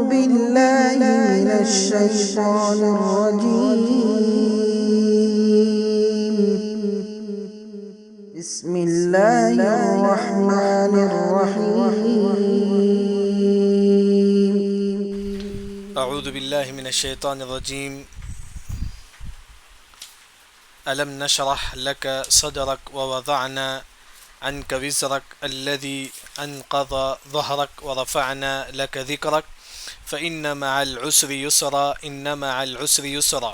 بالله من الشيطان الرجيم. بسم الله الرحمن الرحيم. اعوذ باللہ من الشیطان الرجیم. ألم نشرح لك صدرك ووضعنا عنك وزرك الذي أنقض ظهرك ورفعنا لك ذكرك فإن مع العسر يسرا إن مع العسر يسرا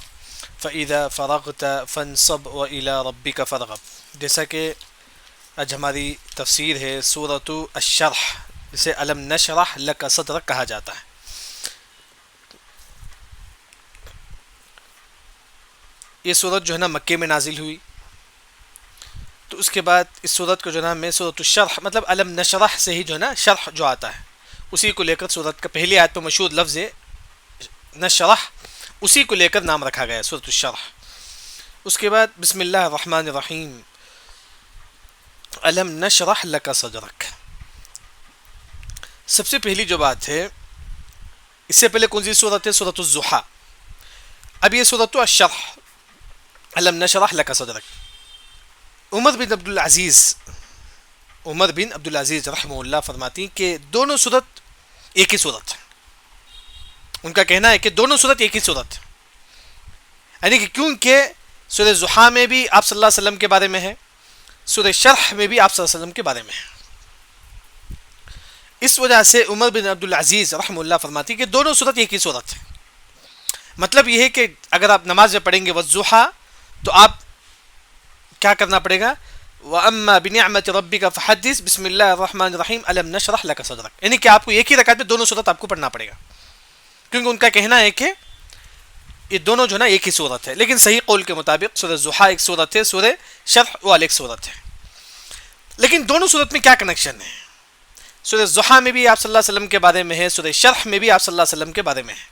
فإذا فرغت فانصب وإلى ربك فارغب. جیسا کہ آج ہماری تفسیر ہے سورۃ الشرح، جسے ألم نشرح لك صدرك کہا جاتا ہے. یہ صورت جو ہے نا مکے میں نازل ہوئی، تو اس کے بعد اس صورت کو جو ہے نا میں صورت الشرح مطلب علم نشرح سے ہی جو ہے نا شرح جو آتا ہے اسی کو لے کر صورت کا پہلی آیت میں مشہور لفظ ہے نشرح، اسی کو لے کر نام رکھا گیا ہے صورت الشرح. اس کے بعد بسم اللہ الرحمن الرحیم. علم نشرح لک صدرک، سب سے پہلی جو بات ہے، اس سے پہلے کون سی صورت ہے؟ صورت الضحیٰ. اب یہ صورت الشرح علم نشرح لک صدرک. عمر بن عبد العزیز رحمہ اللہ فرماتی ہیں کہ دونوں صورت ایک ہی صورت ہے. ان کا کہنا ہے کہ دونوں صورت ایک ہی صورت ہے، یعنی کہ کیونکہ سورہ ضحیٰ میں بھی آپ صلی اللہ علیہ وسلم کے بارے میں ہے، سورہ شرح میں بھی آپ صلی اللہ علیہ وسلم کے بارے میں ہے. اس وجہ سے عمر بن عبد العزیز رحمہ اللہ فرماتی ہیں کہ دونوں صورت ایک ہی صورت ہے. مطلب یہ ہے کہ اگر آپ نماز میں پڑھیں گے والضحیٰ تو آپ کیا کرنا پڑے گا؟ وَأَمَّا بِنِعْمَةِ رَبِّكَ فَحَدِّثْ بسم اللہ الرحمن الرحیم علم نشرح لک صدرک، یعنی کہ آپ کو ایک ہی رکعت میں دونوں صورت آپ کو پڑھنا پڑے گا، کیونکہ ان کا کہنا ہے کہ یہ دونوں جو ہے نا ایک ہی صورت ہے. لیکن صحیح قول کے مطابق سورہ ضحیٰ ایک صورت ہے، سورہ شرح وہ الگ صورت ہے. لیکن دونوں صورت میں کیا کنیکشن ہے؟ سورہ ضحیٰ میں بھی آپ صلی اللہ علیہ وسلم کے بارے میں ہے، سورہ شرح میں بھی آپ صلی اللہ علیہ وسلم کے بارے میں ہے.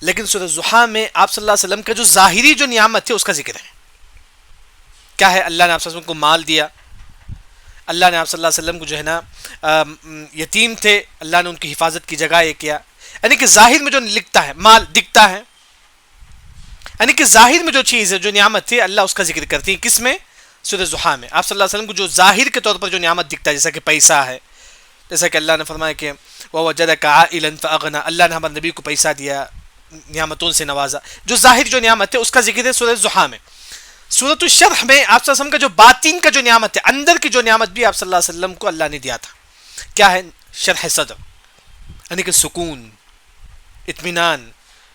لیکن سورہ ضحیٰ میں آپ صلی اللہ علیہ وسلم کا جو ظاہری جو نعمت ہے اس کا ذکر ہے. کیا ہے؟ اللہ نے آپ صلی اللہ علیہ وسلم کو مال دیا، اللہ نے آپ صلی اللہ علیہ وسلم کو جو ہے نا یتیم تھے، اللہ نے ان کی حفاظت کی جگہ یہ کیا. یعنی کہ ظاہر میں جو لکھتا ہے، مال دکھتا ہے، یعنی کہ ظاہر میں جو چیز ہے، جو نعمت ہے، اللہ اس کا ذکر کرتی ہے. کس میں؟ سورہ ضحیٰ میں. آپ صلی اللہ علیہ وسلم کو جو ظاہر کے طور پر جو نعمت دکھتا ہے، جیسا کہ پیسہ ہے، جیسا کہ اللہ نے فرمایا کہ وَوَجَدَكَ عَائِلًا فَأَغْنَى، اللہ نے ہمارے نبی کو پیسہ دیا، نعمتوں سے نوازا. جو ظاہر جو نعمت ہے اس کا ذکر ہے سورہ ضحیٰ میں. سورۃ الشرح میں آپ صلی اللہ علیہ وسلم کا جو باطن کا جو نعمت ہے، اندر کی جو نعمت بھی آپ صلی اللہ علیہ وسلم کو اللہ نے دیا تھا. کیا ہے؟ شرح صدر، یعنی کہ سکون، اطمینان،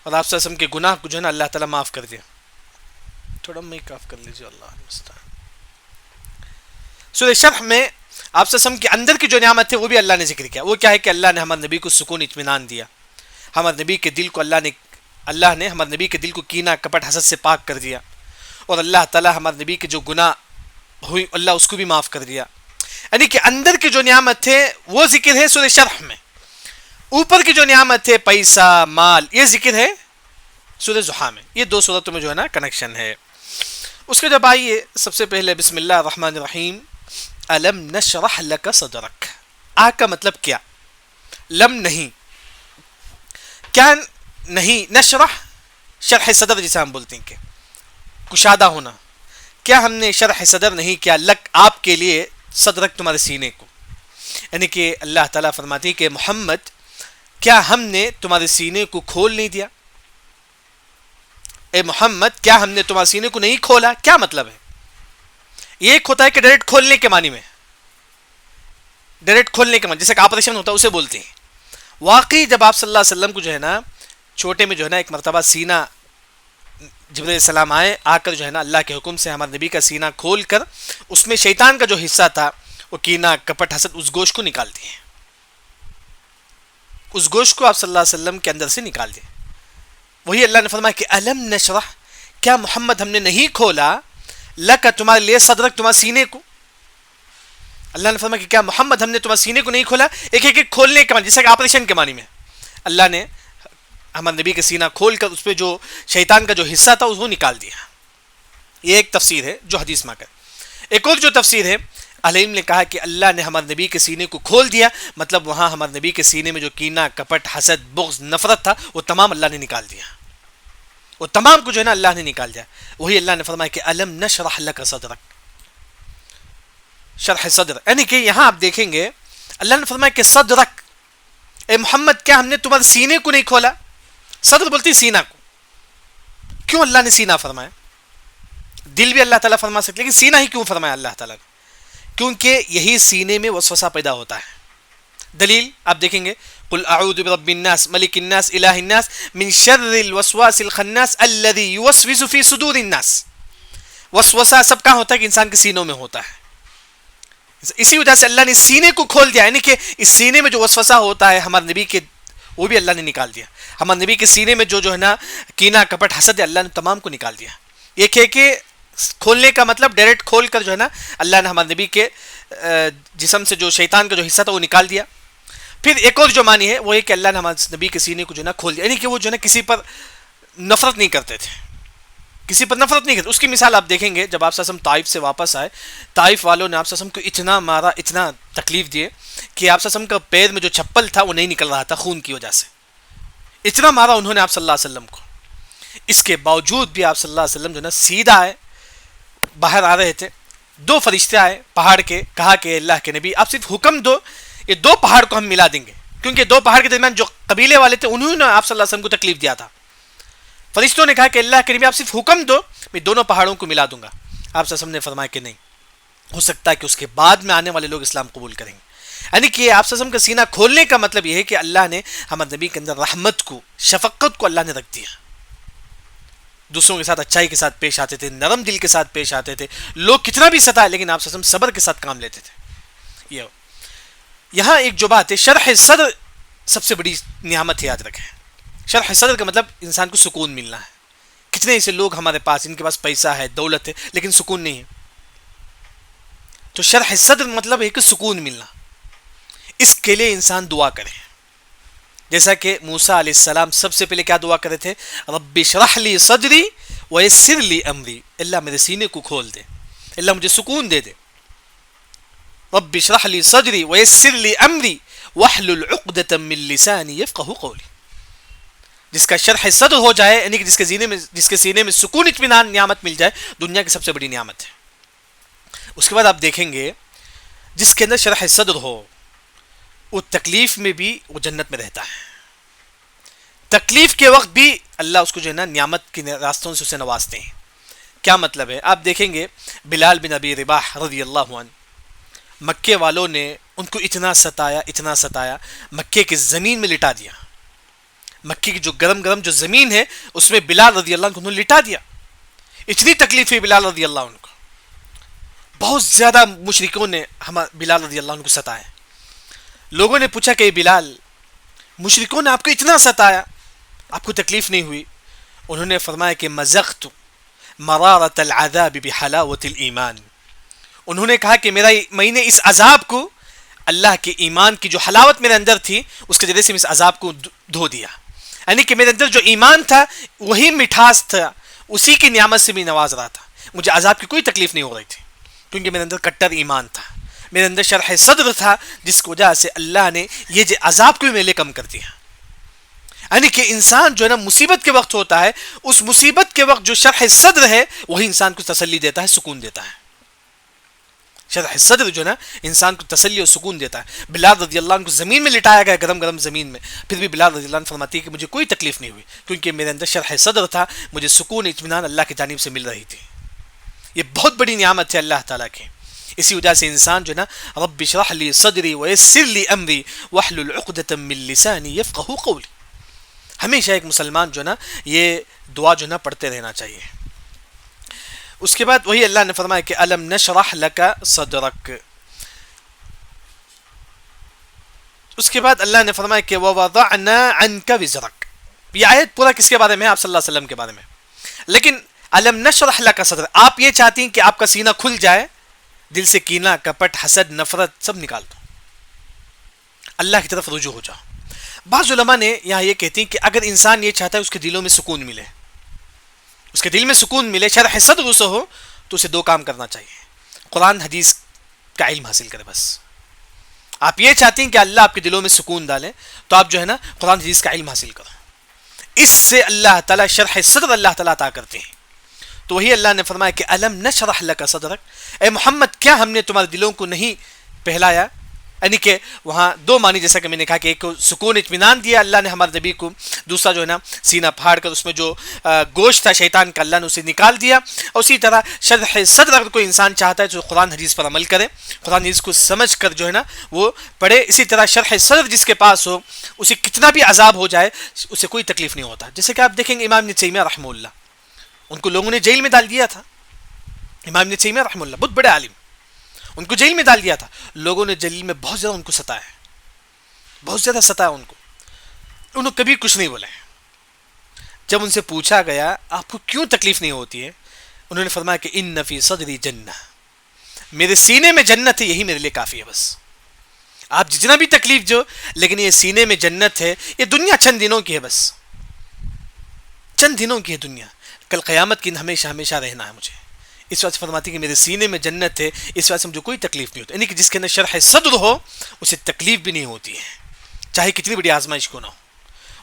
اور آپ صلی اللہ علیہ وسلم کے گناہ کو جو ہے نا اللہ تعالیٰ معاف کر دیا. تھوڑا میک آف کر لیجیے، اللہ المستعان. سورہ شرح میں آپ صلی اللہ علیہ وسلم کے اندر کی جو نعمت ہے وہ بھی اللہ نے ذکر کیا. وہ کیا ہے کہ اللہ نے ہمارے نبی کو سکون، اطمینان دیا. ہمارے نبی کے دل کو اللہ نے ہمارے نبی کے دل کو کینہ، کپٹ، حسد سے پاک کر دیا. اور اللہ تعالیٰ ہمارے نبی کے جو گناہ ہوئی اللہ اس کو بھی معاف کر دیا. یعنی کہ اندر کی جو نعمت ہے وہ ذکر ہے سورہ شرح میں. اوپر کی جو نعمت ہے، پیسہ، مال، یہ ذکر ہے سورہ ضحیٰ میں. یہ دو صورتوں میں جو ہے نا کنیکشن ہے. اس کے جب آئیے سب سے پہلے بسم اللہ الرحمن الرحیم. علم نشرح لک صدرک، کا مطلب کیا؟ لم نہیں، کیا نہیں، نشرح شرح صدر جسے ہم بولتے ہیں کہ کشادہ ہونا. کیا ہم نے شرح صدر نہیں کیا لک آپ کے لیے صدرک تمہارے سینے کو؟ یعنی کہ اللہ تعالیٰ فرماتی ہے کہ محمد کیا ہم نے تمہارے سینے کو کھول نہیں دیا؟ اے محمد کیا ہم نے تمہارے سینے کو نہیں کھولا؟ کیا مطلب ہے؟ یہ ایک ہوتا ہے کہ ڈائریکٹ کھولنے کے معنی میں، ڈائریکٹ کھولنے کے معنی جیسے کہ آپریشن ہوتا ہے اسے بولتے ہیں. واقعی جب آپ صلی اللہ علیہ وسلم کو جو ہے نا چھوٹے میں جو ہے نا ایک مرتبہ سینہ جبرائیل السلام آ کر جو ہے نا اللہ کے حکم سے ہمارے نبی کا سینہ کھول کر اس میں شیطان کا جو حصہ تھا وہ کینہ، کپٹ، حسد، اس گوشت کو نکال دیے. اس گوشت کو آپ صلی اللہ علیہ وسلم کے اندر سے نکال دیے. وہی اللہ نے فرمایا کہ علم نشرح، کیا محمد ہم نے نہیں کھولا لک تمہارے لیے صدرک تمہارے سینے کو؟ اللہ نے فرمایا کہ کیا محمد ہم نے تمہارے سینے کو نہیں کھولا؟ ایک ایک کھولنے کے معنی جیسے کہ آپریشن کے معنی میں اللہ نے ہمارے نبی کا سینہ کھول کر اس پہ جو شیطان کا جو حصہ تھا وہ نکال دیا. یہ ایک تفسیر ہے جو حدیث میں آ کر. ایک اور جو تفسیر ہے اہل علم نے کہا کہ اللہ نے ہمارے نبی کے سینے کو کھول دیا، مطلب وہاں ہمارے نبی کے سینے میں جو کینہ، کپٹ، حسد، بغض، نفرت تھا وہ تمام اللہ نے نکال دیا، وہ تمام کو جو ہے نا اللہ نے نکال دیا. وہی اللہ نے فرمایا کہ الم نشرح لک صدرک، شرح صدر، یعنی کہ یہاں آپ دیکھیں گے اللہ نے فرمایا کہ صدرک، اے محمد کیا ہم نے تمہارے سینے کو نہیں کھولا؟ صدر بولتی سینہ کو. کیوں اللہ نے سینہ فرمایا؟ دل بھی اللہ تعالیٰ فرما سکتے لیکن سینہ ہی کیوں فرمایا اللہ تعالیٰ نے؟ کیونکہ یہی سینے میں وسوسہ پیدا ہوتا ہے. دلیل آپ دیکھیں گے، قل اعوذ برب الناس ملک الناس الہ الناس من شر الوسواس الخناس الذي يوسوس في صدور الناس. وسوسہ سب کہاں ہوتا ہے؟ کہ انسان کے سینوں میں ہوتا ہے. اسی وجہ سے اللہ نے سینے کو کھول دیا، یعنی کہ اس سینے میں جو وسوسہ ہوتا ہے ہمارے نبی کے، وہ بھی اللہ نے نکال دیا. ہمارے نبی کے سینے میں جو ہے نا کینہ، کپٹ، حسد ہے، اللہ نے تمام کو نکال دیا. ایک ہے کہ کھولنے کا مطلب ڈائریکٹ کھول کر جو ہے نا اللہ نے ہمارے نبی کے جسم سے جو شیطان کا جو حصہ تھا وہ نکال دیا. پھر ایک اور جو معنی ہے وہ ہے کہ اللہ نے ہمارے نبی کے سینے کو جو ہے نا کھول دیا، یعنی کہ وہ جو ہے نا کسی پر نفرت نہیں کرتے تھے، کسی پر نفرت نہیں کرتے. اس کی مثال آپ دیکھیں گے جب آپ وسلم طائف سے واپس آئے، طائف والوں نے آپ وسلم کو اتنا مارا، اتنا تکلیف دیے کہ آپ وسلم کا پیر میں جو چپل تھا وہ نہیں نکل رہا تھا خون کی وجہ سے. اتنا مارا انہوں نے آپ صلی اللہ علیہ وسلم کو. اس کے باوجود بھی آپ صلی اللہ علیہ وسلم جو ہے نا سیدھا آئے، باہر آ رہے تھے، دو فرشتے آئے پہاڑ کے، کہا کہ اللہ کے نبی آپ صرف حکم دو، یہ دو پہاڑ کو ہم ملا دیں گے، کیونکہ دو پہاڑ کے درمیان جو قبیلے والے تھے انہوں نے آپ صلی اللہ علیہ وسلم کو تکلیف دیا تھا. فرشتوں نے کہا کہ اللہ کے نبی آپ صرف حکم دو، میں دونوں پہاڑوں کو ملا دوں گا. آپ صلی اللہ علیہ وسلم نے فرمایا کہ نہیں، ہو سکتا ہے کہ اس کے بعد میں آنے والے لوگ اسلام قبول کریں گے. یعنی کہ آپ صلی اللہ علیہ وسلم کا سینہ کھولنے کا مطلب یہ ہے کہ اللہ نے ہمارے نبی کے اندر رحمت کو، شفقت کو اللہ نے رکھ دیا. دوسروں کے ساتھ اچھائی کے ساتھ پیش آتے تھے، نرم دل کے ساتھ پیش آتے تھے. لوگ کتنا بھی ستائے لیکن آپ صلی اللہ علیہ وسلم صبر کے ساتھ کام لیتے تھے. یہاں ایک جو بات ہے، شرح صدر سب سے بڑی نعمت ہے، یاد رکھیں. شرح صدر کا مطلب انسان کو سکون ملنا ہے. کتنے ایسے لوگ ہمارے پاس، ان کے پاس پیسہ ہے، دولت ہے، لیکن سکون نہیں ہے. تو شرح صدر مطلب ہے کہ سکون ملنا. اس کے لیے انسان دعا کرے، جیسا کہ موسیٰ علیہ السلام سب سے پہلے کیا دعا کرے تھے؟ رب اشرح لی صدری ویسر لی امری، اللہ میرے سینے کو کھول دے، اللہ مجھے سکون دے دے. رب اشرح لی صدری ویسر لی امری واحلل عقدۃ من لسانی یفقہوا قولی. جس کا شرح صدر ہو جائے، یعنی کہ جس کے سینے میں سکون، اطمینان، نعمت مل جائے، دنیا کی سب سے بڑی نعمت ہے. اس کے بعد آپ دیکھیں گے جس کے اندر شرح صدر ہو، وہ تکلیف میں بھی وہ جنت میں رہتا ہے. تکلیف کے وقت بھی اللہ اس کو جو ہے نا نعمت کے راستوں سے اسے نوازتے ہیں. کیا مطلب ہے؟ آپ دیکھیں گے بلال بن ابی رباح رضی اللہ عنہ، مکے والوں نے ان کو اتنا ستایا، مکے کی زمین میں لٹا دیا. مکے کی جو گرم جو زمین ہے اس میں بلال رضی اللہ عنہ کو انہوں نے لٹا دیا. اتنی تکلیف ہوئی بلال رضی اللہ عنہ کو. بہت زیادہ مشرکوں نے بلال رضی اللہ عنہ کو ستایا. لوگوں نے پوچھا کہ بلال، مشرکوں نے آپ کو اتنا ستایا، آپ کو تکلیف نہیں ہوئی؟ انہوں نے فرمایا کہ مزقت مرارت العذاب بحلاوت الایمان. انہوں نے کہا کہ میں نے اس عذاب کو، اللہ کے ایمان کی جو حلاوت میرے اندر تھی اس کے ذریعے سے میں اس عذاب کو دھو دیا. یعنی کہ میرے اندر جو ایمان تھا وہی مٹھاس تھا، اسی کی نعمت سے میں نواز رہا تھا، مجھے عذاب کی کوئی تکلیف نہیں ہو رہی تھی، کیونکہ میرے اندر کٹر ایمان تھا، میرے اندر شرح صدر تھا، جس کی وجہ سے اللہ نے یہ عذاب کو بھی میرے لیے کم کر دیا. یعنی کہ انسان جو ہے نا مصیبت کے وقت ہوتا ہے، اس مصیبت کے وقت جو شرح صدر ہے وہی انسان کو تسلی دیتا ہے، سکون دیتا ہے. شرح صدر جو ہے نا انسان کو تسلی اور سکون دیتا ہے. بلال رضی اللہ عنہ کو زمین میں لٹایا گیا، گرم زمین میں، پھر بھی بلال رضی اللہ عنہ فرماتی ہے کہ مجھے کوئی تکلیف نہیں ہوئی، کیونکہ میرے اندر شرح صدر تھا، مجھے سکون، اطمینان اللہ کی جانب سے مل رہی تھی. یہ بہت بڑی نعمت ہے اللہ تعالیٰ کی. اسی وجہ سے انسان جو ہے نا رب اشرح لی صدری ویسر لی امری واحلل عقدۃ من لسانی یفقہوا قولی، ہمیشہ ایک مسلمان جو ہے نا یہ دعا جو ہے نا پڑھتے رہنا چاہیے. اس کے بعد وہی اللہ نے فرمایا کہ الم نشرح لک صدرک. اس کے بعد اللہ نے فرمایا کہ ووضعنا عنک وزرک. یہ آیت پورا کس کے بارے میں ہے؟ آپ صلی اللہ علیہ وسلم کے بارے میں. لیکن الم نشرح لک صدرک، آپ یہ چاہتی ہیں کہ آپ کا سینہ کھل جائے، دل سے کینہ، کپٹ، حسد، نفرت سب نکال دو، اللہ کی طرف رجوع ہو جاؤ. بعض علماء نے یہاں یہ کہتی ہیں کہ اگر انسان یہ چاہتا ہے اس کے دلوں میں سکون ملے، اس کے دل میں سکون ملے، شرح صدر اسے ہو، تو اسے دو کام کرنا چاہیے. قرآن حدیث کا علم حاصل کریں. بس آپ یہ چاہتے ہیں کہ اللہ آپ کے دلوں میں سکون ڈالے تو آپ جو ہے نا قرآن حدیث کا علم حاصل کرو. اس سے اللہ تعالیٰ شرح صدر اللہ تعالیٰ عطا کرتے ہیں. تو وہی اللہ نے فرمایا کہ الم نشرح لک صدرک، اے محمد کیا ہم نے تمہارے دلوں کو نہیں پہلایا. یعنی کہ وہاں دو معنی جیسا کہ میں نے کہا کہ ایک سکون اطمینان دیا اللہ نے ہمارے نبی کو، دوسرا جو ہے نا سینہ پھاڑ کر اس میں جو گوشت تھا شیطان کا اللہ نے اسے نکال دیا. اور اسی طرح شرح صدر اگر کوئی انسان چاہتا ہے تو قرآن حدیث پر عمل کرے، قرآن حدیث کو سمجھ کر جو ہے نا وہ پڑھے. اسی طرح شرح صدر جس کے پاس ہو اسے کتنا بھی عذاب ہو جائے اسے کوئی تکلیف نہیں ہوتا. جیسے کہ آپ دیکھیں گے امام ابن تیمیہ رحمہ اللہ، ان کو لوگوں نے جیل میں ڈال دیا تھا. امام ابن تیمیہ رحمہ اللہ بہت بڑے عالم، ان کو جیل میں ڈال دیا تھا. لوگوں نے جیل میں بہت زیادہ ان کو ستایا، بہت زیادہ ستایا ان کو. انہوں کبھی کچھ نہیں بولے. جب ان سے پوچھا گیا آپ کو کیوں تکلیف نہیں ہوتی ہے، انہوں نے فرمایا کہ ان فی صدری جنہ، میرے سینے میں جنت ہے، یہی میرے لیے کافی ہے. بس آپ جتنا بھی تکلیف جو، لیکن یہ سینے میں جنت ہے. یہ دنیا چند دنوں کی ہے، بس چند دنوں کی ہے دنیا، کل قیامت کی ہمیشہ ہمیشہ رہنا ہے مجھے. اس وجہ سے فرماتی کہ میرے سینے میں جنت ہے، اس وجہ سے مجھے کوئی تکلیف نہیں ہوتی. یعنی کہ جس کے اندر شرح صدر ہو اسے تکلیف بھی نہیں ہوتی ہے، چاہے کتنی بڑی آزمائش کو نہ ہو.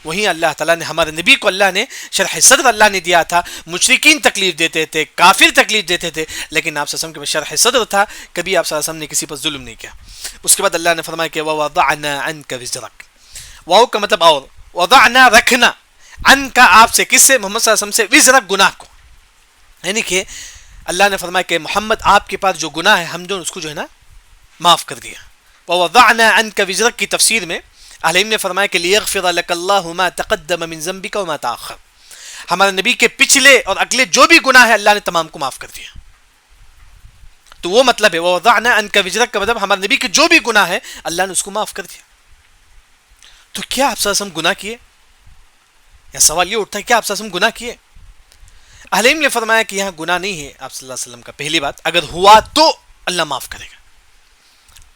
وہیں اللہ تعالیٰ نے ہمارے نبی کو اللہ نے شرح صدر اللہ نے دیا تھا. مشرکین تکلیف دیتے تھے، کافر تکلیف دیتے تھے، لیکن آپ صلی اللہ علیہ وسلم کے پاس شرح صدر تھا. کبھی آپ صلی اللہ علیہ وسلم نے کسی پر ظلم نہیں کیا. اس کے بعد اللہ نے فرمایا کہ وَوَضَعْنَا عَنْكَ وِزْرَكَ، واو کا مطلب اور، وضعنا رکھنا، عن کا آپ سے، کس سے؟ محمد صلی اللہ علیہ وسلم سے، وزرک گناہ کو. یعنی کہ اللہ نے فرمایا کہ محمد آپ کے پاس جو گناہ ہے ہم جو اس کو جو ہے نا معاف کر دیا. ووضعنا عنك وزرك کی تفسیر میں اہل علم نے فرمایا کہ لیغفر لك الله ما تقدم من ذنبك وما تاخر، ہمارے نبی کے پچھلے اور اگلے جو بھی گناہ ہے اللہ نے تمام کو معاف کر دیا. تو وہ مطلب ہے ووضعنا عنك وزرك کا مطلب ہمارے نبی کے جو بھی گناہ ہے اللہ نے اس کو معاف کر دیا. تو کیا آپ صلی اللہ علیہ وسلم گناہ کیے؟ یا سوال یہ اٹھتا ہے کیا آپ صلی اللہ علیہ وسلم گناہ کیے؟ اہل علم نے فرمایا کہ یہاں گناہ نہیں ہے آپ صلی اللہ علیہ وسلم کا. پہلی بات اگر ہوا تو اللہ معاف کرے گا.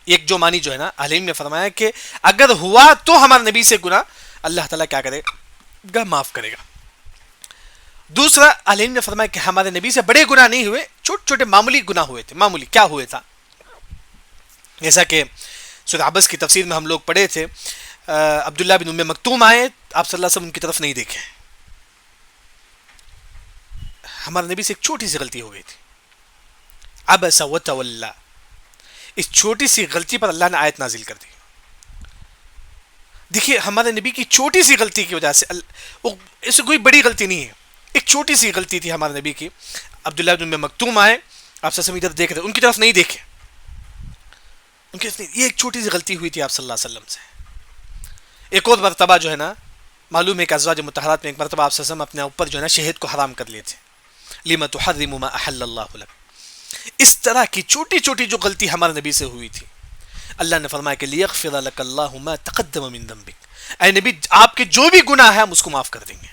ایک جو معنی جو ہے نا اہل علم نے فرمایا کہ اگر ہوا تو ہمارے نبی سے گناہ اللہ تعالیٰ کیا کرے گا؟ معاف کرے گا. دوسرا اہل علم نے فرمایا کہ ہمارے نبی سے بڑے گناہ نہیں ہوئے، چھوٹے چھوٹے معمولی گناہ ہوئے تھے. معمولی کیا ہوئے تھا؟ جیسا کہ سورہ عبس کی تفسیر میں ہم لوگ پڑھے تھے، عبداللہ بن ام مکتوم آئے، آپ صلی اللہ علیہ وسلم ان کی طرف نہیں دیکھے. ہمارے نبی سے ایک چھوٹی سی غلطی ہو گئی تھی، عبس وتولا. اس چھوٹی سی غلطی پر اللہ نے آیت نازل کر دی. دیکھیے ہمارے نبی کی چھوٹی سی غلطی کی وجہ سے، اس کوئی بڑی غلطی نہیں ہے، ایک چھوٹی سی غلطی تھی ہمارے نبی کی. عبداللہ بن ام مکتوم آئے، آپ صلی اللہ علیہ وسلم ادھر دیکھ رہے، ان کی طرف نہیں دیکھے، ان کی طرف نہیں. یہ ایک چھوٹی سی غلطی ہوئی تھی آپ صلی اللہ علیہ وسلم سے. ایک اور مرتبہ جو ہے نا معلوم ہے کہ ازواج مطہرات میں ایک مرتبہ آپ صلی اللہ علیہ وسلم اپنے اوپر جو ہے نا شہد کو حرام کر لیے تھے. لِمَ تُحَرِّمُ مَا أَحَلَّ اللَّهُ لَكَ. اس طرح کی چھوٹی چھوٹی جو غلطی ہمارے نبی سے ہوئی تھی اللہ نے فرمایا کہ لِيَغْفِرَ لَكَ اللَّهُ مَا تَقَدَّمَ مِن ذَنبِكَ. اے نبی آپ کے جو بھی گناہ ہے ہم اس کو معاف کر دیں گے.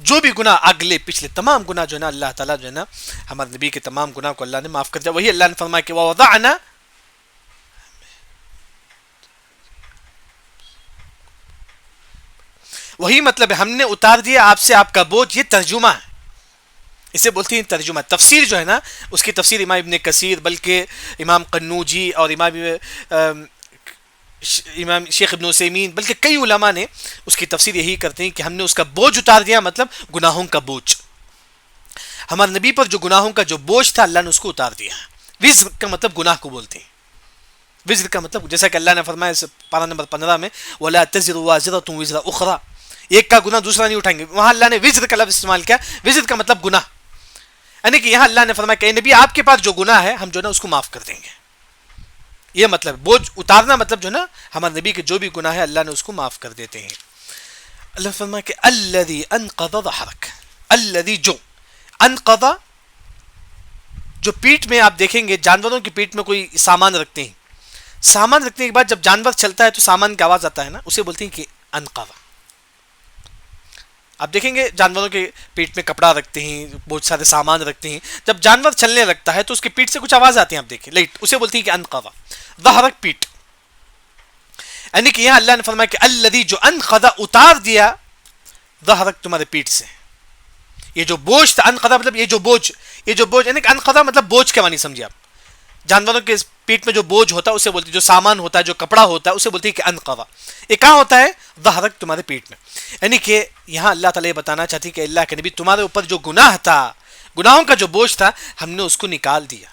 جو بھی گناہ اگلے پچھلے تمام گناہ جو ہے نا اللہ تعالیٰ جو ہے نا ہمارے نبی کے تمام گناہ کو اللہ نے معاف کر دیا. وہی اللہ نے فرمایا کہ وَوَضَعْنَا، وہی مطلب ہے ہم نے اتار دیا آپ سے آپ کا بوجھ. یہ ترجمہ ہے، اسے بولتے ہیں ترجمہ. تفسیر جو ہے نا اس کی تفسیر امام ابن کثیر بلکہ امام قنوجی اور امام شیخ ابن عثیمین بلکہ کئی علماء نے اس کی تفسیر یہی کرتے ہیں کہ ہم نے اس کا بوجھ اتار دیا، مطلب گناہوں کا بوجھ. ہمارے نبی پر جو گناہوں کا جو بوجھ تھا اللہ نے اس کو اتار دیا. وزر کا مطلب گناہ کو بولتے ہیں. وزر کا مطلب جیسا کہ اللہ نے فرمایا پارہ نمبر 15 میں وَلَا تَزِرُ وَازِرَةٌ وِزْرَ أُخْرَى، ایک کا گناہ دوسرا نہیں اٹھائیں گے. وہاں اللہ نے وزر کا لفظ استعمال کیا. وزر کا مطلب گناہ، یعنی کہ یہاں اللہ نے فرمایا کہ اے نبی آپ کے پاس جو گناہ ہے ہم جو ہے نا اس کو معاف کر دیں گے. یہ مطلب بوجھ اتارنا مطلب جو ہے نا ہمارے نبی کے جو بھی گناہ ہے اللہ نے اس کو معاف کر دیتے ہیں. اللہ فرمایا کہ الذی انقض ظہرک، الذی جو انقض، جو پیٹھ میں آپ دیکھیں گے جانوروں کی پیٹھ میں کوئی سامان رکھتے ہیں، سامان رکھنے کے بعد جب جانور چلتا ہے تو سامان کی آواز آتا ہے نا، اسے بولتے ہیں کہ انقض. آپ دیکھیں گے جانوروں کے پیٹ میں کپڑا رکھتے ہیں، بہت سارے سامان رکھتے ہیں، جب جانور چلنے لگتا ہے تو اس کے پیٹ سے کچھ آواز آتی ہیں، آپ دیکھیں لائٹ، اسے بولتے ہیں کہ انقض. ظہرک پیٹ، یعنی کہ یہاں اللہ نے فرمایا کہ الذی جو انقض اتار دیا ظہرک تمہارے پیٹ سے. یہ جو بوجھ تھا، انقض مطلب یہ جو بوجھ یعنی کہ انقض مطلب بوجھ کے معنی سمجھے آپ. جانوروں کے پیٹ میں جو بوجھ ہوتا ہے اسے بولتے ہیں، جو سامان ہوتا ہے، جو کپڑا ہوتا ہے اسے بولتے ہیں کہ انقضا. یہ کہاں ہوتا ہے؟ ظہرک، تمہارے پیٹ میں. یعنی کہ یہاں اللہ تعالیٰ یہ بتانا چاہتی کہ اللہ کے نبی تمہارے اوپر جو گناہ تھا، گناہوں کا جو بوجھ تھا، ہم نے اس کو نکال دیا.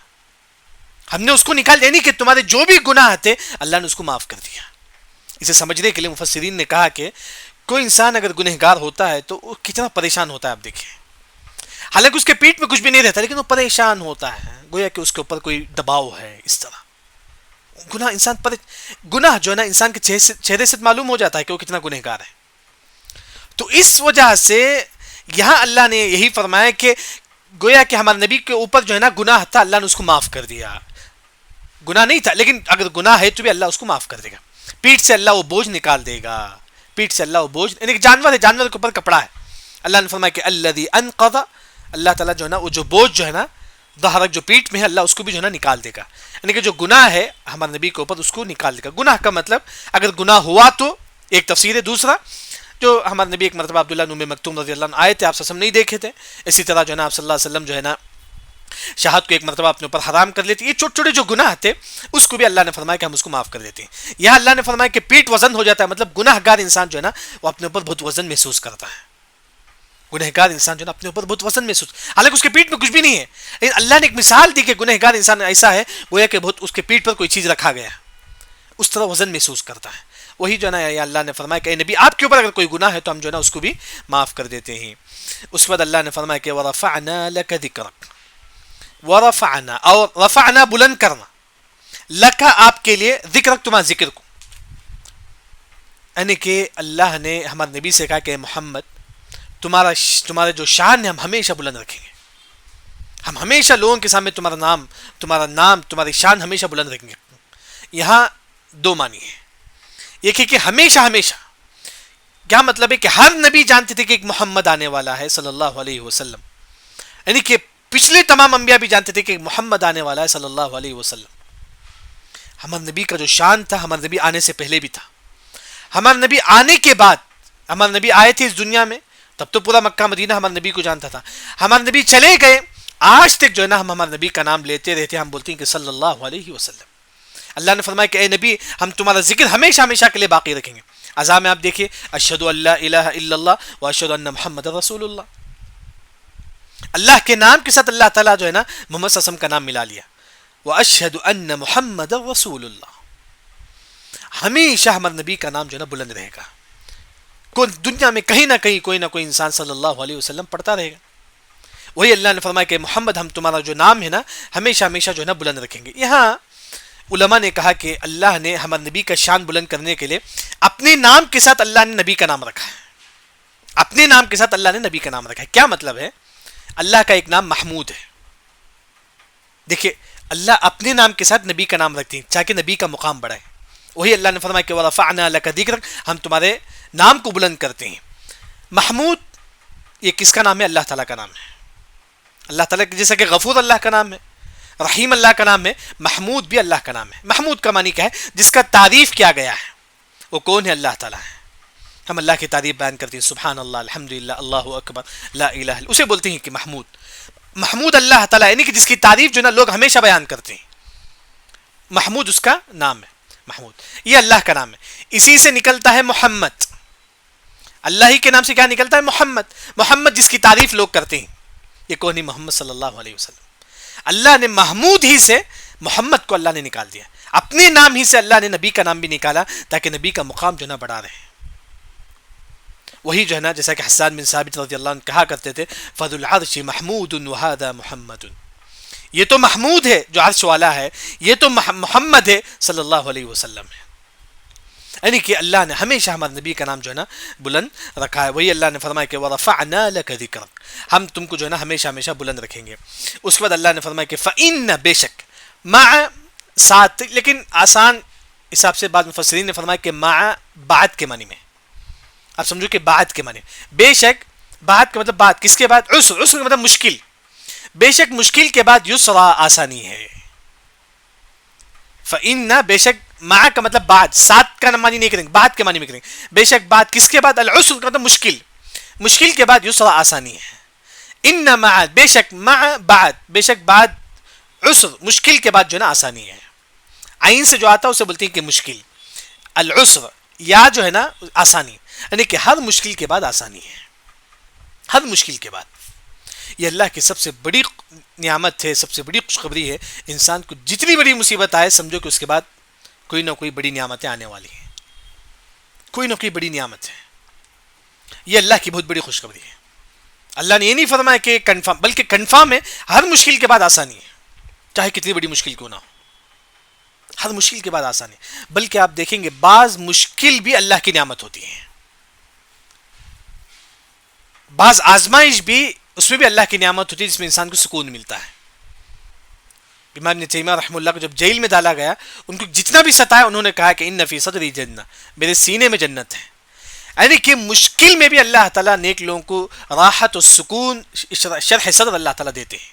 ہم نے اس کو نکال، یعنی کہ تمہارے جو بھی گناہ تھے اللہ نے اس کو معاف کر دیا. اسے سمجھنے کے لیے مفسرین نے کہا کہ کوئی انسان اگر گنہگار ہوتا ہے تو وہ کتنا پریشان ہوتا ہے. آپ دیکھیں، حالانکہ اس کے پیٹ میں کچھ بھی نہیں رہتا لیکن وہ پریشان ہوتا ہے، گویا کہ اس کے اوپر کوئی دباؤ ہے. اس طرح گناہ جو ہے نا انسان کے چہرے سے معلوم ہو جاتا ہے کہ وہ کتنا گنہگار ہے. تو اس وجہ سے یہاں اللہ نے یہی فرمایا کہ گویا کہ ہمارے نبی کے اوپر جو ہے نا گناہ تھا، اللہ نے اس کو معاف کر دیا. گناہ نہیں تھا لیکن اگر گناہ ہے تو بھی اللہ اس کو معاف کر دے گا. پیٹ سے اللہ وہ بوجھ نکال دے گا. پیٹ سے اللہ وہ بوجھ، یعنی کہ جانور ہے، جانور کے اوپر کپڑا ہے. اللہ نے فرمایا کہ الذی انقض، اللہ تعالیٰ جو ہے نا وہ جو بوجھ جو ہے نا ظہرک، جو پیٹ میں ہے، اللہ اس کو بھی جو ہے نا نکال دے گا. یعنی کہ جو گناہ ہے ہمارے نبی کے اوپر اس کو نکال دے گا. گناہ کا مطلب اگر گناہ ہوا تو ایک تفسیر ہے. دوسرا جو ہمارے نبی ایک مرتبہ عبداللہ بن ام مکتوم رضی اللہ عنہ آئے تھے، آپ صلی اللہ علیہ وسلم نہیں دیکھے تھے. اسی طرح جو ہے نا آپ صلی اللہ علیہ وسلم جو ہے نا شہاد کو ایک مرتبہ اپنے اوپر حرام کر لیتے. یہ چھوٹے چھوٹے جو گناہ تھے اس کو بھی اللہ نے فرمایا کہ ہم اس کو معاف کر دیتے ہیں. یہاں اللہ نے فرمایا کہ پیٹ وزن ہو جاتا ہے، مطلب گناہ گار انسان جو ہے نا وہ اپنے اوپر بہت وزن محسوس کرتا ہے. گنہگار انسان جو ہے نا اپنے اوپر بہت وزن محسوس، حالانکہ اس کے پیٹ میں کچھ بھی نہیں ہے، لیکن اللہ نے ایک مثال دی کہ گنہگار انسان ایسا ہے گویا کہ بہت اس کے پیٹ پر کوئی چیز رکھا گیا ہے، اس طرح وزن محسوس کرتا ہے. وہی جو ہے نا اللہ نے فرمایا کہ اے نبی آپ کے اوپر اگر کوئی گناہ ہے تو ہم جو ہے نا اس کو بھی معاف کر دیتے ہیں. اس کے بعد اللہ نے فرمایا کہ ورفعنا لک ذکرک، ورفعنا اور رفعنا بلند کرنا، لک آپ کے لیے، ذکرک تمہارا ذکر کو. یعنی کہ اللہ نے ہمارے نبی سے کہا کہ محمد تمہارا جو شان ہے ہم ہمیشہ بلند رکھیں گے. ہم ہمیشہ لوگوں کے سامنے تمہارا نام تمہاری شان ہمیشہ بلند رکھیں گے. یہاں دو معنی ہے. ایک ہے کہ ہمیشہ ہمیشہ، کیا مطلب ہے کہ ہر نبی جانتے تھے کہ ایک محمد آنے والا ہے صلی اللہ علیہ وسلم. یعنی کہ پچھلے تمام انبیاء بھی جانتے تھے کہ ایک محمد آنے والا ہے صلی اللہ علیہ وسلم. ہمارے نبی کا جو شان تھا ہمارے نبی آنے سے پہلے بھی تھا، ہمارے نبی آنے کے بعد، ہمارے نبی آئے تھے اس دنیا میں تب تو پورا مکہ مدینہ ہمارے نبی کو جانتا تھا. ہمارے نبی چلے گئے، آج تک جو ہے نا ہم ہمارے نبی کا نام لیتے رہتے ہیں، ہم بولتے ہیں کہ صلی اللہ علیہ وسلم. اللہ نے فرمایا کہ اے نبی ہم تمہارا ذکر ہمیشہ ہمیشہ کے لیے باقی رکھیں گے. اذان میں آپ دیکھیے اشہد ان لا الہ الا اللہ و اشہد ان محمد رسول اللہ. اللہ کے نام کے ساتھ اللہ تعالیٰ جو ہے نا محمد صلی اللہ علیہ وسلم کا نام ملا لیا. واشہد ان محمد رسول اللہ. ہمیشہ ہمارے نبی کا نام جو ہے نا بلند رہے گا. دنیا میں کہیں نہ کہیں کوئی نہ کوئی انسان صلی اللہ علیہ وسلم پڑھتا رہے گا. وہی اللہ نے فرمایا کہ محمد ہم تمہارا جو نام ہے نا ہمیشہ ہمیشہ جو ہے نا بلند رکھیں گے. یہاں علماء نے کہا کہ اللہ نے ہمارے نبی کا شان بلند کرنے کے لیے اپنے نام کے ساتھ اللہ نے نبی کا نام رکھا ہے. اپنے نام کے ساتھ اللہ نے نبی کا نام رکھا ہے. کیا مطلب ہے؟ اللہ کا ایک نام محمود ہے. دیکھیے اللہ اپنے نام کے ساتھ نبی کا نام رکھتے ہیں تاکہ نبی کا مقام بڑھائے. وہی اللہ نے فرمایا کہ ورفعنا لک ذکرک، ہم تمہارے نام کو بلند کرتے ہیں. محمود یہ کس کا نام ہے؟ اللہ تعالیٰ کا نام ہے. اللہ تعالیٰ جیسا کہ غفور اللہ کا نام ہے، رحیم اللہ کا نام ہے، محمود بھی اللہ کا نام ہے. محمود کا معنی کیا ہے؟ جس کا تعریف کیا گیا ہے. وہ کون ہے؟ اللہ تعالیٰ ہے. ہم اللہ کی تعریف بیان کرتے ہیں، سبحان اللہ، الحمدللہ، اللہ اکبر، لا الہ الا، اسے بولتے ہیں کہ محمود اللہ تعالیٰ، یعنی کہ جس کی تعریف جو نا لوگ ہمیشہ بیان کرتے ہیں. محمود اس کا نام ہے. محمود یہ اللہ کا نام ہے. اسی سے نکلتا ہے محمد. اللہ ہی کے نام سے کیا نکلتا ہے؟ محمد. محمد جس کی تعریف لوگ کرتے ہیں. یہ کون ہے؟ محمد صلی اللہ علیہ وسلم. اللہ نے محمود ہی سے محمد کو اللہ نے نکال دیا. اپنے نام ہی سے اللہ نے نبی کا نام بھی نکالا تاکہ نبی کا مقام جو نا بڑھا رہے. وہی جو ہے نا جیسا کہ حسان بن ثابت رضی اللہ عنہ کہا کرتے تھے فذو العرش محمود وہذا محمد. یہ تو محمود ہے جو عرش والا ہے، یہ تو محمد ہے صلی اللہ علیہ وسلم ہے. یعنی کہ اللہ نے ہمیشہ ہمارے نبی کا نام جو ہے نا بلند رکھا ہے. وہی اللہ نے فرمایا کہ ورفعنا لک ذکرک، ہم تم کو جو ہے نا ہمیشہ ہمیشہ بلند رکھیں گے. اس کے بعد اللہ نے فرمایا کہ فإن، بے شک، مع ساتھ، لیکن آسان حساب سے بعض مفسرین نے فرمایا کہ مع بعد کے معنی میں. آپ سمجھو کہ بعد کے معنی، بے شک بعد کا مطلب بعد کس کے بعد؟ عسر. عسر کا مطلب مشکل. بے شک مشکل کے بعد یسرا، آسانی ہے. فإن، بے شک، مع کا مطلب بعد، ساتھ کا معنی نہیں کریں گے، بعد کے معنی میں کریں گے. بے شک بعد کس کے بعد؟ العسر کا مطلب مشکل. مشکل کے بعد یسرا، آسانی ہے. ان مع، بے شک، مع بعد، بے شک بعد عسر مشکل کے بعد جو ہے نا آسانی ہے. عین سے جو آتا ہے اسے بولتے ہیں کہ مشکل. العسر یا جو ہے نا آسانی, یعنی کہ ہر مشکل کے بعد آسانی ہے, ہر مشکل کے بعد. یہ اللہ کی سب سے بڑی نعمت ہے, سب سے بڑی خوشخبری ہے. انسان کو جتنی بڑی مصیبت آئے سمجھو کہ اس کے بعد کوئی نہ کوئی بڑی نعمتیں آنے والی ہیں, کوئی نہ کوئی بڑی نعمت ہے. یہ اللہ کی بہت بڑی خوشخبری ہے. اللہ نے یہ نہیں فرمایا کہ کنفرم, بلکہ کنفرم ہے ہر مشکل کے بعد آسانی ہے, چاہے کتنی بڑی مشکل کیوں نہ ہو, ہر مشکل کے بعد آسانی. بلکہ آپ دیکھیں گے بعض مشکل بھی اللہ کی نعمت ہوتی ہے, بعض آزمائش بھی اس میں بھی اللہ کی نعمت ہوتی ہے, جس میں انسان کو سکون ملتا ہے. امام ابن تیمیہ رحمہ اللہ کو جب جیل میں ڈالا گیا, ان کو جتنا بھی ستایا انہوں نے کہا کہ ان فی صدری جنہ, میرے سینے میں جنت ہے. یعنی کہ مشکل میں بھی اللہ تعالیٰ نیک لوگوں کو راحت و سکون, شرح صدر اللہ تعالیٰ دیتے ہیں.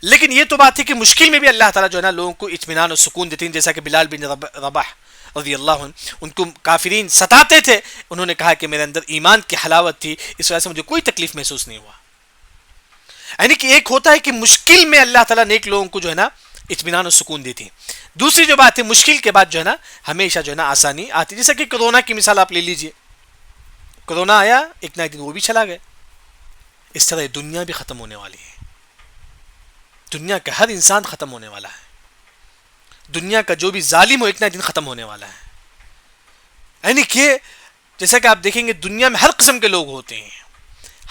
لیکن یہ تو بات ہے کہ مشکل میں بھی اللہ تعالیٰ جو ہے نا لوگوں کو اطمینان و سکون دیتے ہیں. جیسا کہ بلال بن رباح رضی اللہ عنہ, ان کو کافرین ستاتے تھے, انہوں نے کہا کہ میرے اندر ایمان کی حلاوت تھی, اس وجہ سے مجھے کوئی تکلیف محسوس نہیں ہوا. یعنی کہ ایک ہوتا ہے کہ مشکل میں اللہ تعالیٰ نیک لوگوں کو جو ہے نا اطمینان و سکون دیتی ہیں. دوسری جو بات ہے مشکل کے بعد جو ہے نا ہمیشہ جو ہے نا آسانی آتی. جیسا کہ کورونا کی مثال آپ لے لیجئے, کورونا آیا ایک نہ ایک دن وہ بھی چلا گیا. اس طرح دنیا بھی ختم ہونے والی ہے, دنیا کا ہر انسان ختم ہونے والا ہے, دنیا کا جو بھی ظالم ہو ایک نہ ایک دن ختم ہونے والا ہے. یعنی کہ جیسا کہ آپ دیکھیں گے دنیا میں ہر قسم کے لوگ ہوتے ہیں,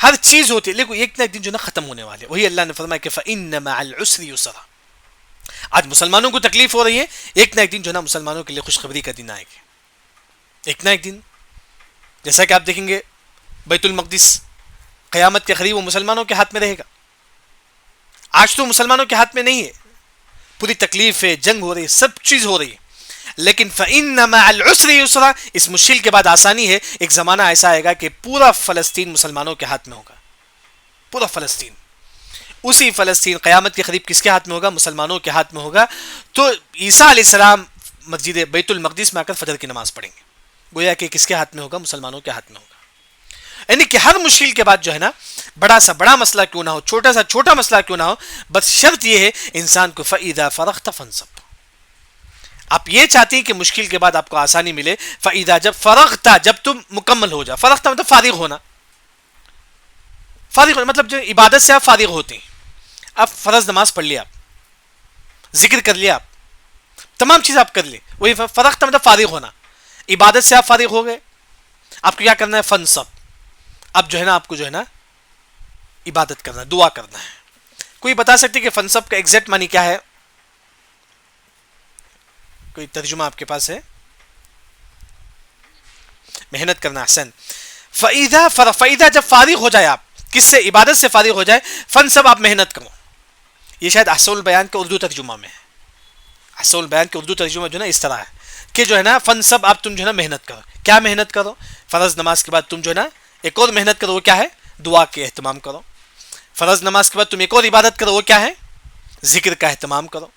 ہر چیز ہوتی ہے, لیکن ایک نہ ایک دن جو ہے نا ختم ہونے والے. وہی اللہ نے فرمایا کہ فَإِنَّ مَعَ الْعُسْرِ يُسْرًا. آج مسلمانوں کو تکلیف ہو رہی ہے, ایک نہ ایک دن جو ہے نا مسلمانوں کے لیے خوشخبری کا دن آئے گا, ایک نہ ایک دن. جیسا کہ آپ دیکھیں گے بیت المقدس قیامت کے قریب وہ مسلمانوں کے ہاتھ میں رہے گا. آج تو مسلمانوں کے ہاتھ میں نہیں ہے, پوری تکلیف ہے, جنگ ہو رہی ہے, سب چیز ہو رہی ہے. لیکن فَإِنَّ مَعَ الْعُسْرِ يُسْرًا, اس مشکل کے بعد آسانی ہے. ایک زمانہ ایسا آئے گا کہ پورا فلسطین مسلمانوں کے ہاتھ میں ہوگا, پورا فلسطین. اسی فلسطین قیامت کے قریب کس کے ہاتھ میں ہوگا؟ مسلمانوں کے ہاتھ میں ہوگا. تو عیسیٰ علیہ السلام مسجد بیت المقدس میں آ کر فجر کی نماز پڑھیں گے, گویا کہ کس کے ہاتھ میں ہوگا؟ مسلمانوں کے ہاتھ میں ہوگا. یعنی کہ ہر مشکل کے بعد جو ہے نا بڑا سا بڑا مسئلہ کیوں نہ ہو, چھوٹا سا چھوٹا مسئلہ کیوں نہ ہو, بس شرط یہ ہے انسان کو فَإِذَا فَرَغْتَ فَانْصَبْ. آپ یہ چاہتے ہیں کہ مشکل کے بعد آپ کو آسانی ملے. فَإِذَا جب فرغتا, جب تم مکمل ہو جاؤ. فرغتا مطلب فارغ ہونا, فارغ ہونا مطلب جو عبادت سے آپ فارغ ہوتے ہیں. آپ فرض نماز پڑھ لیا, آپ ذکر کر لیا, آپ تمام چیز آپ کر لیں, وہی فرغتا مطلب فارغ ہونا. عبادت سے آپ فارغ ہو گئے, آپ کو کیا کرنا ہے؟ فَانْصَبْ. اب جو ہے نا آپ کو جو ہے نا عبادت کرنا ہے, دعا کرنا ہے. کوئی بتا سکتے کہ فنصب کا ایگزیکٹ معنی کیا ہے؟ کوئی ترجمہ آپ کے پاس ہے؟ محنت کرنا. احسن. فَإِذَا جب فارغ ہو جائے, آپ کس سے؟ عبادت سے فارغ ہو جائے. فنصب آپ محنت کرو. یہ شاید احسن البیان کے اردو ترجمہ میں ہے. احسن البیان کے اردو ترجمہ جو ہے نا اس طرح ہے کہ جو ہے نا فنصب آپ تم جو ہے نا محنت کرو. کیا محنت کرو؟ فرض نماز کے بعد تم جو ہے نا ایک اور محنت کرو, وہ کیا ہے؟ دعا کے اہتمام کرو. فرض نماز کے بعد تم ایک اور عبادت کرو, وہ کیا ہے؟ ذکر کا اہتمام کرو.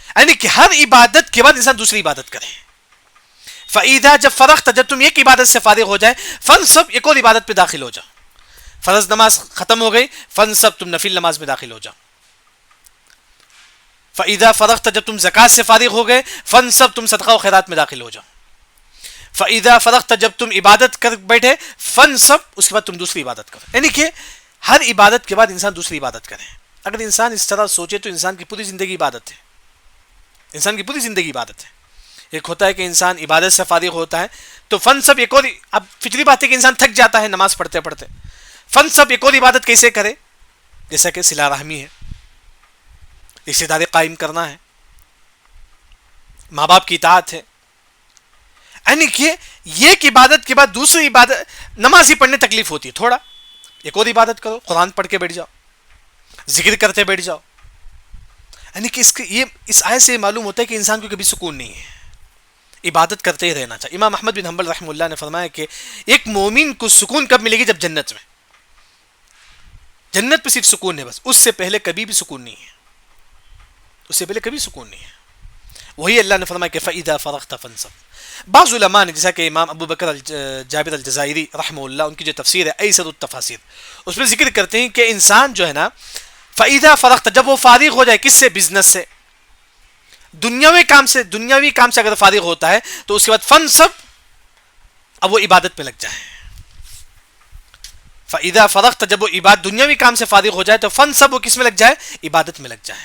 یعنی کہ ہر عبادت کے بعد انسان دوسری عبادت کرے. فَإِذَا جب فرغت, جب تم ایک عبادت سے فارغ ہو جائے, فنصب ایک اور عبادت پہ داخل ہو جاؤ. فرض نماز ختم ہو گئی, فنصب تم نفل نماز میں داخل ہو جاؤ. فَإِذَا فرغت, جب تم زکات سے فارغ ہو گئے, فنصب تم صدقہ و خیرات میں داخل ہو جاؤ. فَإِذَا فرغت, جب تم عبادت کر بیٹھے, فنصب اس کے بعد تم دوسری عبادت کرو. یعنی کہ ہر عبادت کے بعد انسان دوسری عبادت کرے. اگر انسان اس طرح سوچے تو انسان کی پوری زندگی عبادت ہے, انسان کی پوری زندگی عبادت ہے. ایک ہوتا ہے کہ انسان عبادت سے فارغ ہوتا ہے تو فنصب ایک اور, اب فطری بات ہے کہ انسان تھک جاتا ہے نماز پڑھتے پڑھتے. فنصب ایک اور عبادت کیسے کرے؟ جیسا کہ صلہ رحمی ہے, رشتہ داری قائم کرنا ہے, ماں باپ کی اطاعت ہے. یعنی کہ ایک عبادت کے بعد دوسری عبادت, نماز ہی پڑھنے تکلیف ہوتی ہے تھوڑا, ایک اور عبادت کرو, قرآن پڑھ کے بیٹھ جاؤ, ذکر کرتے بیٹھ جاؤ. یعنی کہ اس آیت سے معلوم ہوتا ہے کہ انسان کو کبھی سکون نہیں ہے, عبادت کرتے ہی رہنا چاہیے. امام احمد بن حنبل رحمہ اللہ نے فرمایا کہ ایک مومن کو سکون کب ملے گی؟ جب جنت میں, جنت پہ صرف سکون ہے بس, اس سے پہلے کبھی بھی سکون نہیں ہے, اس سے پہلے کبھی سکون نہیں ہے. وہی اللہ نے فرمایا کہ فَإِذَا فَرَغْتَ فَانْصَبْ. بعض علماء نے, جیسا کہ امام ابو بکر جابر الجزائری رحمہ اللہ, ان کی جو تفسیر ہے ایسر التفاسیر, اس میں ذکر کرتے ہیں کہ انسان جو ہے نا فَإِذَا فَرَغْتَ، جب وہ فارغ ہو جائے، کس سے؟ بزنس سے، دنیاوی کام سے اگر فارغ ہوتا ہے تو اس کے بعد فنصب، اب وہ عبادت میں لگ جائے. فَإِذَا فَرَغْتَ، جب وہ دنیاوی کام سے فارغ ہو جائے تو فنصب، وہ کس میں لگ جائے؟ عبادت میں لگ جائے.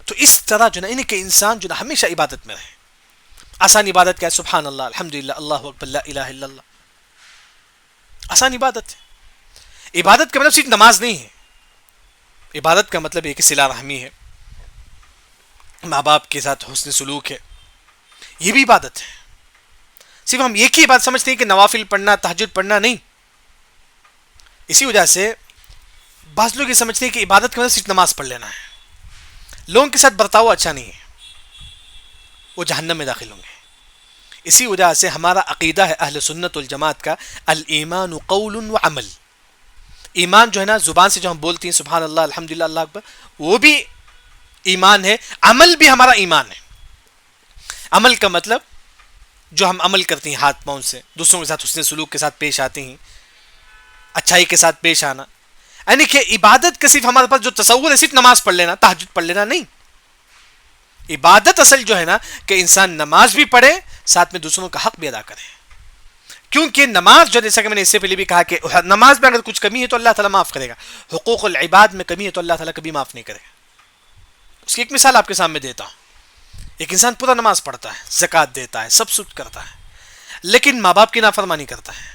تو اس طرح جو نا کہ انسان جو نا ہمیشہ عبادت میں رہے. آسان عبادت کیا ہے؟ سبحان اللہ، الحمدللہ، اللہ اکبر، لا الہ الا اللہ. آسان عبادت ہے. عبادت کا مطلب صرف نماز نہیں ہے. عبادت کا مطلب ایک صلہ رحمی ہے، ماں باپ کے ساتھ حسن سلوک ہے، یہ بھی عبادت ہے. صرف ہم ایک ہی بات سمجھتے ہیں کہ نوافل پڑھنا، تہجد پڑھنا، نہیں. اسی وجہ سے بعض لوگ یہ سمجھتے ہیں کہ عبادت کا مطلب صرف نماز پڑھ لینا ہے. لوگوں کے ساتھ برتاؤ اچھا نہیں ہے، وہ جہنم میں داخل ہوں گے. اسی وجہ سے ہمارا عقیدہ ہے اہل سنت والجماعت کا، الایمان قول و عمل. ایمان جو ہے نا زبان سے جو ہم بولتے ہیں سبحان اللہ، الحمدللہ، اللہ اکبر، وہ بھی ایمان ہے. عمل بھی ہمارا ایمان ہے. عمل کا مطلب جو ہم عمل کرتے ہیں ہاتھ پاؤں سے، دوسروں کے ساتھ حسن سلوک کے ساتھ پیش آتے ہیں، اچھائی کے ساتھ پیش آنا. یعنی کہ عبادت کا صرف ہمارے پاس جو تصور ہے صرف نماز پڑھ لینا، تہجد پڑھ لینا، نہیں. عبادت اصل جو ہے نا کہ انسان نماز بھی پڑھے، ساتھ میں دوسروں کا حق بھی ادا کرے. کیونکہ نماز جو، جیسا کہ میں نے اس سے پہلے بھی کہا کہ نماز میں اگر کچھ کمی ہے تو اللہ تعالیٰ معاف کرے گا. حقوق العباد میں کمی ہے تو اللہ تعالیٰ کبھی معاف نہیں کرے گا. اس کی ایک مثال آپ کے سامنے دیتا ہوں. ایک انسان پورا نماز پڑھتا ہے، زکوٰۃ دیتا ہے، سب کچھ کرتا ہے، لیکن ماں باپ کی نافرمانی کرتا ہے.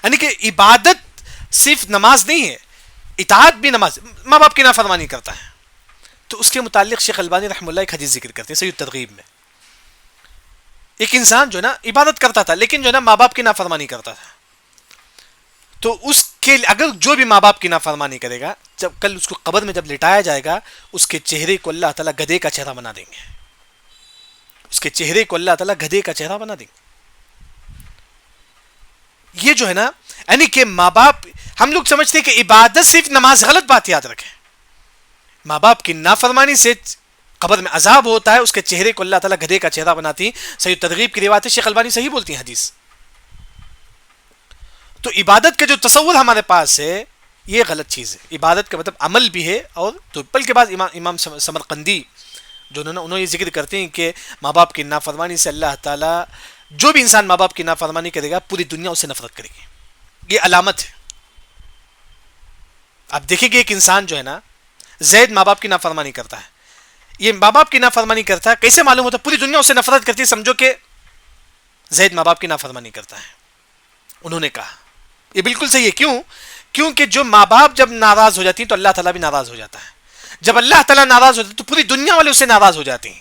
یعنی کہ عبادت صرف نماز نہیں ہے، اطاعت بھی نماز، ماں باپ کی نافرمانی کرتا ہے. تو اس کے متعلق شیخ البانی رحمہ اللہ ایک حدیث ذکر کرتے ہیں صحیح الترغیب میں. ایک انسان جو نا عبادت کرتا تھا لیکن جو نا ماں باپ کی نافرمانی کرتا تھا، تو اس کے اگر جو بھی ماں باپ کی نافرمانی کرے گا، جب کل اس کو قبر میں جب لٹایا جائے گا، اس کے چہرے کو اللہ تعالیٰ گدھے کا چہرہ بنا دیں گے. اس کے چہرے کو اللہ تعالیٰ گدھے کا چہرہ بنا دیں گے. یہ جو ہے نا یعنی کہ ماں باپ، ہم لوگ سمجھتے ہیں کہ عبادت صرف نماز، غلط بات یاد رکھیں. ماں باپ کی نافرمانی سے قبر میں عذاب ہوتا ہے، اس کے چہرے کو اللہ تعالیٰ گدھے کا چہرہ بناتی. صحیح ترغیب کی روایت ہے، شیخ البانی صحیح بولتی ہیں حدیث. تو عبادت کا جو تصور ہمارے پاس ہے یہ غلط چیز ہے. عبادت کا مطلب عمل بھی ہے. اور تو بلکہ بعض امام سمرقندی جو انہوں یہ ذکر کرتے ہیں کہ ماں باپ کی نافرمانی سے اللہ تعالیٰ، جو بھی انسان ماں باپ کی نافرمانی کرے گا پوری دنیا اس سے نفرت کرے گی. یہ علامت ہے. آپ دیکھیں گے ایک انسان جو ہے نا زید ماں باپ کی نافرمانی کرتا ہے، یہ ماں باپ کی نافرمانی کرتا ہے، کیسے معلوم ہوتا ہے؟ پوری دنیا اسے نفرت کرتی ہے، سمجھو کہ زید ماں باپ کی نافرمانی کرتا ہے. انہوں نے کہا یہ بالکل صحیح ہے. کیونکہ جو ماں باپ جب ناراض ہو جاتی ہیں تو اللہ تعالیٰ بھی ناراض ہو جاتا ہے. جب اللہ تعالیٰ ناراض ہوتا ہے تو پوری دنیا والے اس سے ناراض ہو جاتے ہیں.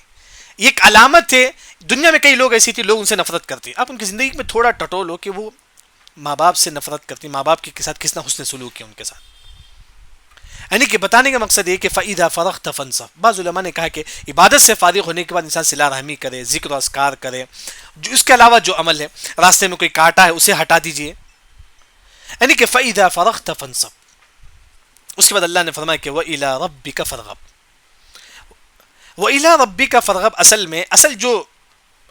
یہ ایک علامت ہے. دنیا میں کئی لوگ ایسی تھے، لوگ ان سے نفرت کرتے ہیں. آپ ان کی زندگی میں تھوڑا ٹٹول ہو کہ وہ ماں باپ سے نفرت کرتے ہیں، ماں باپ کے ساتھ کس طرح حسن سلوک ہے ان کے ساتھ. یعنی کہ بتانے کا مقصد یہ کہ فَإِذَا فَرَغْتَ فَانصَبْ. بعض علماء نے کہا کہ عبادت سے فارغ ہونے کے بعد انسان صلہ رحمی کرے، ذکر و اذکار کرے. اس کے علاوہ جو عمل ہے، راستے میں کوئی کاٹا ہے اسے ہٹا دیجئے. یعنی کہ فَإِذَا فَرَغْتَ فَانصَبْ. اس کے بعد اللہ نے فرمایا کہ وَإِلَىٰ رَبِّكَ فَارْغَب. وَإِلَىٰ رَبِّكَ فَارْغَب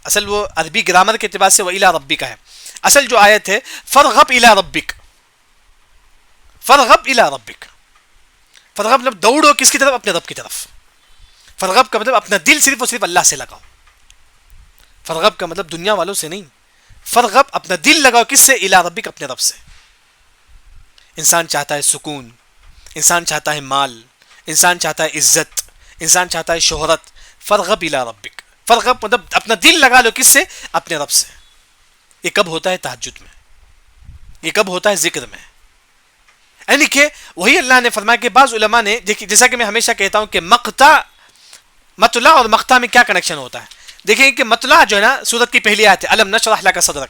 اصل وہ عربی گرامر کے اعتبار سے وَإِلَىٰ رَبِّكَ ہے. اصل جو آیت ہے فَارْغَب إِلَىٰ رَبِّكَ. فَارْغَب إِلَىٰ رَبِّكَ. فرغب مطلب دوڑو کس کی طرف؟ اپنے رب کی طرف. فرغب کا مطلب اپنا دل صرف اور صرف اللہ سے لگاؤ. فرغب کا مطلب دنیا والوں سے نہیں. فرغب اپنا دل لگاؤ کس سے؟ الی ربک، اپنے رب سے. انسان چاہتا ہے سکون، انسان چاہتا ہے مال، انسان چاہتا ہے عزت، انسان چاہتا ہے شہرت. فرغب الی ربک. فرغب مطلب اپنا دل لگا لو کس سے؟ اپنے رب سے. یہ کب ہوتا ہے؟ تہجد میں. یہ کب ہوتا ہے؟ ذکر میں. یعنی کہ وہی اللہ نے فرمایا کہ بعض علماء نے، جیسا کہ میں ہمیشہ کہتا ہوں کہ مطلع اور مقطع میں کیا کنیکشن ہوتا ہے. دیکھیں کہ مطلع جو ہے نا سورت کی پہلی آیت ہے، الم نشرح لک صدرک،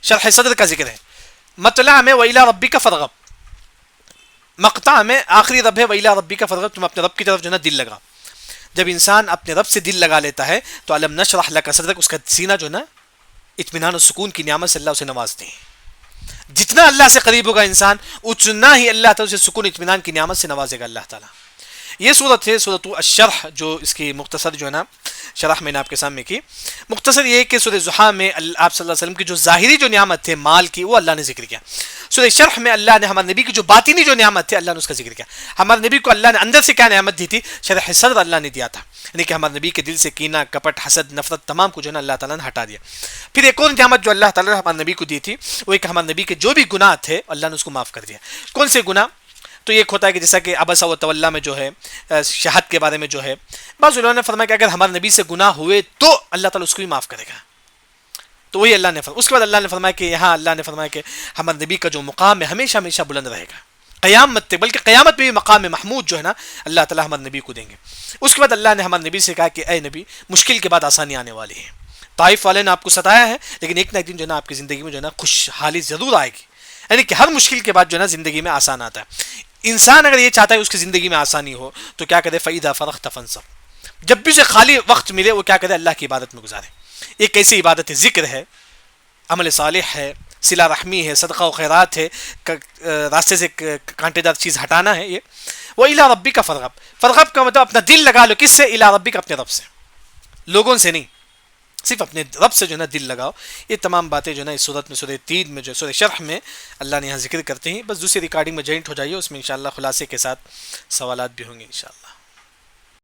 شرح صدر کا ذکر ہے. مطلع میں وَإِلَىٰ رَبِّكَ فَارْغَب. مقطع میں آخری رب ہے وَإِلَىٰ رَبِّكَ فَارْغَب، تم اپنے رب کی طرف جو ہے نا دل لگا. جب انسان اپنے رب سے دل لگا لیتا ہے تو الم نشرح لک صدرک، اس کا سینہ جو ہے نا اطمینان و سکون کی نعمت سے اللہ اسے نوازتے ہیں. جتنا اللہ سے قریب ہوگا انسان اتنا ہی اللہ تعالیٰ اسے سکون اطمینان کی نعمت سے نوازے گا اللہ تعالیٰ. یہ صورت ہے صورت الشرح، جو اس کی مختصر جو ہے نا شرح میں نے آپ کے سامنے کی. مختصر یہ ہے کہ سورہ زحا میں آپ صلی اللہ علیہ وسلم کی جو ظاہری جو نعمت تھے مال کی، وہ اللہ نے ذکر کیا. سورہ شرح میں اللہ نے ہمارے نبی کی جو باطنی جو نعمت تھے اللہ نے اس کا ذکر کیا. ہمارے نبی کو اللہ نے اندر سے کیا نعمت دی تھی؟ شرح صدر اللہ نے دیا تھا، یعنی کہ ہمارے نبی کے دل سے کینہ، کپٹ، حسد، نفرت تمام کو جو ہے نا اللہ تعالیٰ نے ہٹا دیا. پھر ایک اور نعمت جو اللہ تعالیٰ نے ہمارے نبی کو دی تھی، وہ ایک ہمارے نبی کے جو بھی گناہ تھے اللہ نے اس کو معاف کر دیا. کون سے گناہ؟ تو یہ ہوتا ہے کہ جیسا کہ عبس و تولا میں جو ہے شہادت کے بارے میں جو ہے بعض علماء نے فرمایا کہ اگر ہمارے نبی سے گناہ ہوئے تو اللہ تعالیٰ اس کو بھی معاف کرے گا. تو وہی اللہ نے فرمایا. اس کے بعد اللہ نے فرمایا کہ یہاں اللہ نے فرمایا کہ ہمارے نبی کا جو مقام ہے ہمیشہ ہمیشہ بلند رہے گا قیامت تک، بلکہ قیامت میں بھی مقام محمود جو ہے نا اللہ تعالیٰ ہمارے نبی کو دیں گے. اس کے بعد اللہ نے ہمارے نبی سے کہا کہ اے نبی، مشکل کے بعد آسانی آنے والی ہے. طائف والے نے آپ کو ستایا ہے، لیکن ایک نہ ایک دن جو ہے نا آپ کی زندگی میں جو ہے نا خوشحالی ضرور آئے گی. یعنی کہ ہر مشکل کے بعد جو ہے نا زندگی میں آسان آتا ہے. انسان اگر یہ چاہتا ہے اس کی زندگی میں آسانی ہو تو کیا کرے؟ فَإِذَا فَرَغْتَ فَانصَبْ، جب بھی اسے خالی وقت ملے وہ کیا کرے؟ اللہ کی عبادت میں گزارے. ایک ایسی عبادت ہے، ذکر ہے، عمل صالح ہے، صلہ رحمی ہے، صدقہ و خیرات ہے، راستے سے کانٹے دار چیز ہٹانا ہے. یہ وہ اِلَىٰ رَبِّكَ فَارْغَب. فَارْغَب کا مطلب اپنا دل لگا لو. کس سے؟ اِلَىٰ رَبِّكَ، اپنے رب سے، لوگوں سے نہیں، صرف اپنے رب سے جو ہے نا دل لگاؤ. یہ تمام باتیں جو ہے نا اس صورت میں سورہ تین میں جو سورہ شرح میں اللہ نے یہاں ذکر کرتے ہیں. بس دوسری ریکارڈنگ میں جوائنٹ ہو جائیے، اس میں انشاءاللہ خلاصے کے ساتھ سوالات بھی ہوں گے انشاءاللہ.